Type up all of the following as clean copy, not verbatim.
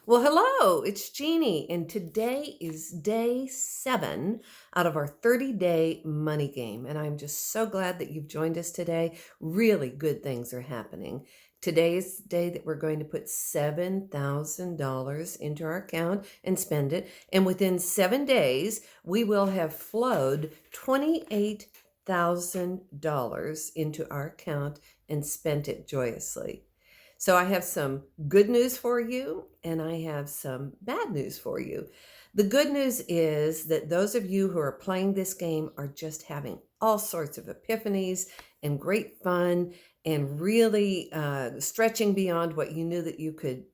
Well, hello, it's Jeanie, and today is day 7 out of our 30-day money game. And I'm just so glad that you've joined us today. Really good things are happening. Today is the day that we're going to put $7,000 into our account and spend it. And within 7 days, we will have flowed $28,000 into our account and spent it joyously. So I have some good news for you and I have some bad news for you. The good news is that those of you who are playing this game are just having all sorts of epiphanies and great fun and really stretching beyond what you knew that you could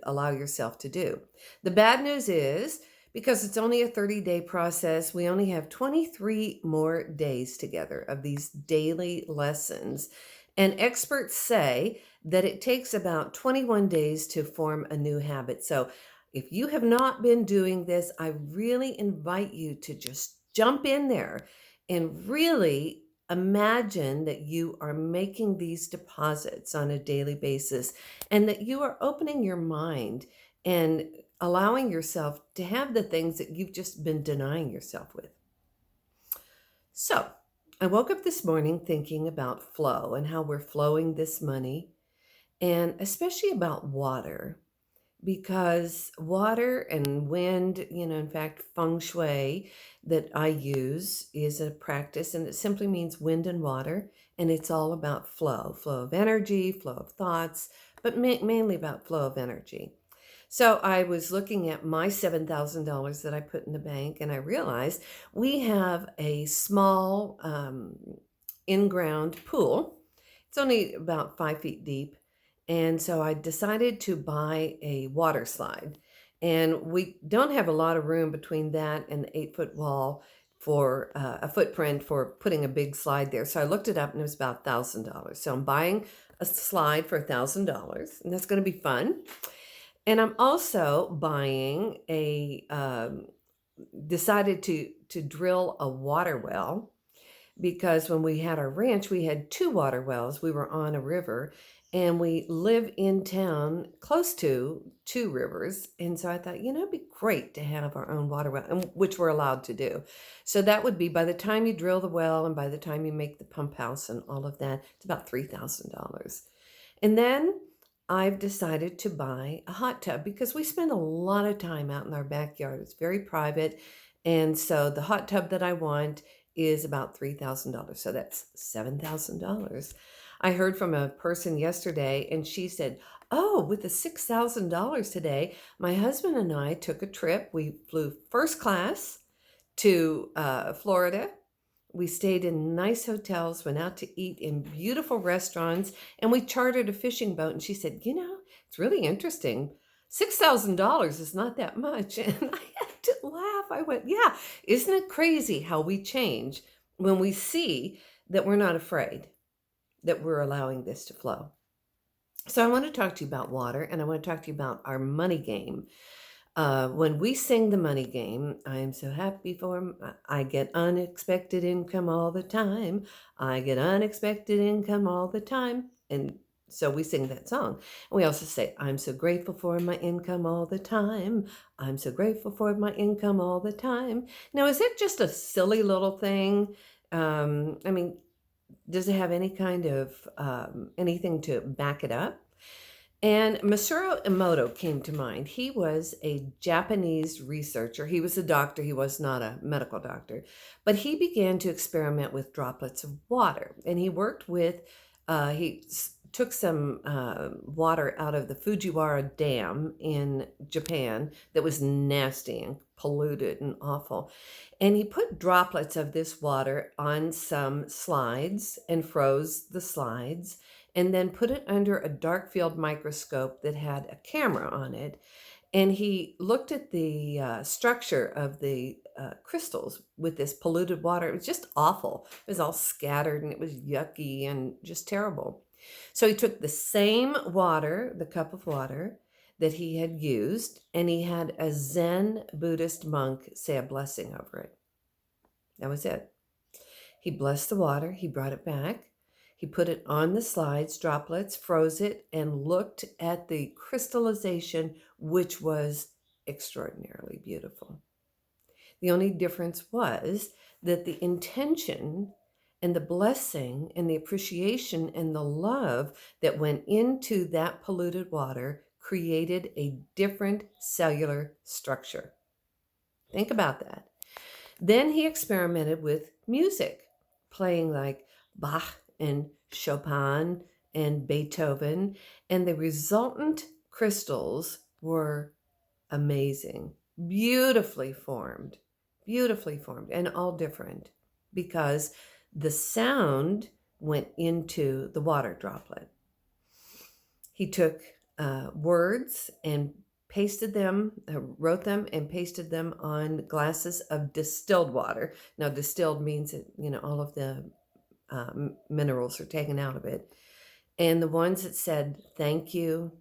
allow yourself to do. The bad news is because it's only a 30-day process, we only have 23 more days together of these daily lessons. And experts say that it takes about 21 days to form a new habit. So if you have not been doing this, I really invite you to just jump in there and really imagine that you are making these deposits on a daily basis and that you are opening your mind and allowing yourself to have the things that you've just been denying yourself with. So, I woke up this morning thinking about flow and how we're flowing this money, and especially about water, because water and wind, in fact, feng shui that I use is a practice and it simply means wind and water. And it's all about flow of energy, flow of thoughts, but mainly about flow of energy. So I was looking at my $7,000 that I put in the bank, and I realized we have a small in-ground pool. It's only about 5 feet deep. And so I decided to buy a water slide. And we don't have a lot of room between that and the 8 foot wall for a footprint for putting a big slide there. So I looked it up and it was about $1,000. So I'm buying a slide for $1,000, and that's going to be fun. And I'm also buying decided to drill a water well because when we had our ranch, we had 2 water wells. We were on a river and we live in town close to 2 rivers. And so I thought, it'd be great to have our own water well, which we're allowed to do. So that would be by the time you drill the well and by the time you make the pump house and all of that, it's about $3,000. And then I've decided to buy a hot tub because we spend a lot of time out in our backyard. It's very private. And so the hot tub that I want is about $3,000. So that's $7,000. I heard from a person yesterday and she said, "Oh, with the $6,000 today, my husband and I took a trip. We flew first class to Florida. We stayed in nice hotels, went out to eat in beautiful restaurants, and we chartered a fishing boat." And she said, it's really interesting. $6,000 is not that much. And I had to laugh. I went, yeah, isn't it crazy how we change when we see that we're not afraid, that we're allowing this to flow? So I want to talk to you about water, and I want to talk to you about our money game. When we sing the money game, I am so happy I get unexpected income all the time. I get unexpected income all the time. And so we sing that song. And we also say, I'm so grateful for my income all the time. I'm so grateful for my income all the time. Now, is it just a silly little thing? I mean, does it have any kind of anything to back it up? And Masaru Emoto came to mind. He was a Japanese researcher. He was a doctor. He was not a medical doctor. But he began to experiment with droplets of water. And he worked with, took some water out of the Fujiwara Dam in Japan that was nasty and polluted and awful. And he put droplets of this water on some slides and froze the slides and then put it under a dark field microscope that had a camera on it. And he looked at the structure of the crystals with this polluted water. It was just awful. It was all scattered and it was yucky and just terrible. So he took the same water, the cup of water that he had used, and he had a Zen Buddhist monk say a blessing over it. That was it. He blessed the water. He brought it back. He put it on the slides, droplets, froze it, and looked at the crystallization, which was extraordinarily beautiful. The only difference was that the intention and the blessing and the appreciation and the love that went into that polluted water created a different cellular structure. Think about that. Then he experimented with music, playing like Bach and Chopin and Beethoven, and the resultant crystals were amazing, beautifully formed, and all different because the sound went into the water droplet. He took words and pasted them, wrote them and pasted them on glasses of distilled water. Now, distilled means that, all of the minerals are taken out of it. And the ones that said, thank you,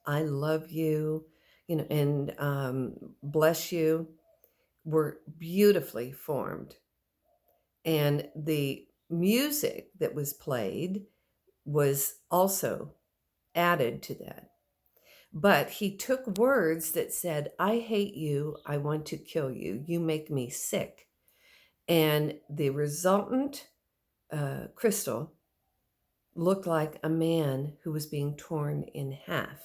I love you, and bless you were beautifully formed. And the music that was played was also added to that. But he took words that said, I hate you, I want to kill you, you make me sick. And the resultant crystal looked like a man who was being torn in half.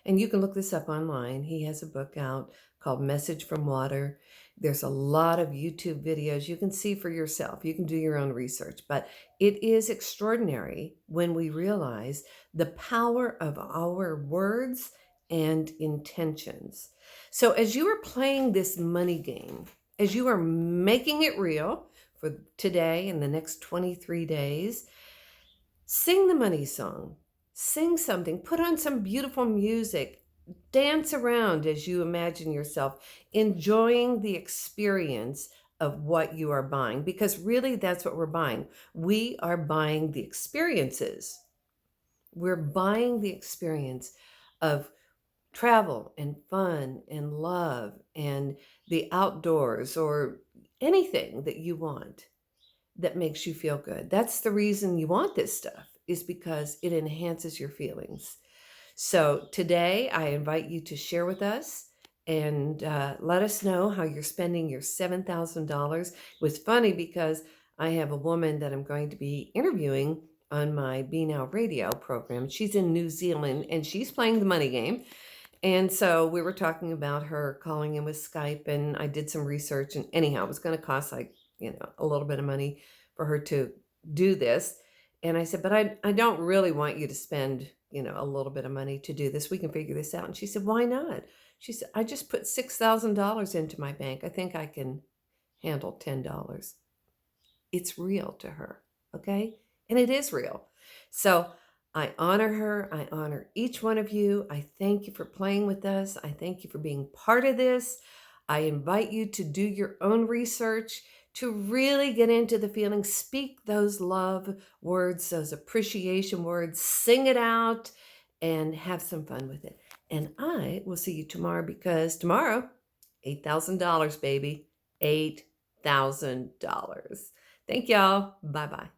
And you can look this up online. He has a book out called Message from Water. There's a lot of YouTube videos you can see for yourself. You can do your own research, but it is extraordinary when we realize the power of our words and intentions. So as you are playing this money game, as you are making it real for today and the next 23 days, sing the money song. Sing something, put on some beautiful music, dance around as you imagine yourself enjoying the experience of what you are buying, because really that's what we're buying. We are buying the experiences. We're buying the experience of travel and fun and love and the outdoors or anything that you want that makes you feel good. That's the reason you want this stuff, is because it enhances your feelings. So today I invite you to share with us and let us know how you're spending your $7,000. It was funny because I have a woman that I'm going to be interviewing on my Be Now radio program. She's in New Zealand and she's playing the money game. And so we were talking about her calling in with Skype, and I did some research, and anyhow, it was going to cost like, a little bit of money for her to do this. And I said, but I don't really want you to spend, a little bit of money to do this. We can figure this out. And she said, why not? She said, I just put $6,000 into my bank. I think I can handle $10. It's real to her. Okay. And it is real. So I honor her. I honor each one of you. I thank you for playing with us. I thank you for being part of this. I invite you to do your own research, to really get into the feeling. Speak those love words, those appreciation words, sing it out, and have some fun with it. And I will see you tomorrow, because tomorrow, $8,000, baby. $8,000. Thank y'all. Bye-bye.